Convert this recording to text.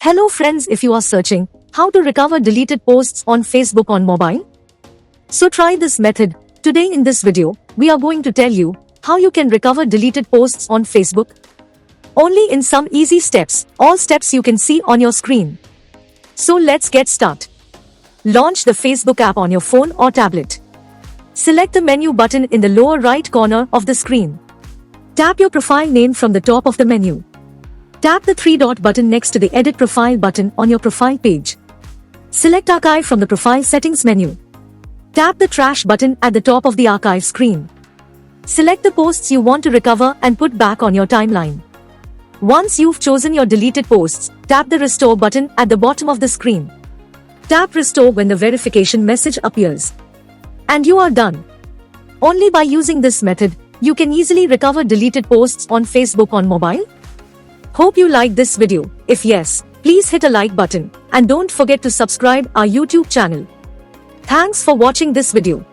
Hello friends, if you are searching how to recover deleted posts on Facebook on mobile, so try this method. Today in this video, we are going to tell you how you can recover deleted posts on Facebook. Only in some easy steps, all steps you can see on your screen. So let's get started. Launch the Facebook app on your phone or tablet. Select the menu button in the lower right corner of the screen. Tap your profile name from the top of the menu. Tap the three-dot button next to the Edit Profile button on your profile page. Select Archive from the Profile Settings menu. Tap the Trash button at the top of the archive screen. Select the posts you want to recover and put back on your timeline. Once you've chosen your deleted posts, tap the Restore button at the bottom of the screen. Tap Restore when the verification message appears. And you are done. Only by using this method, you can easily recover deleted posts on Facebook on mobile. Hope you liked this video. If yes, please hit a like button and don't forget to subscribe our YouTube channel. Thanks for watching this video.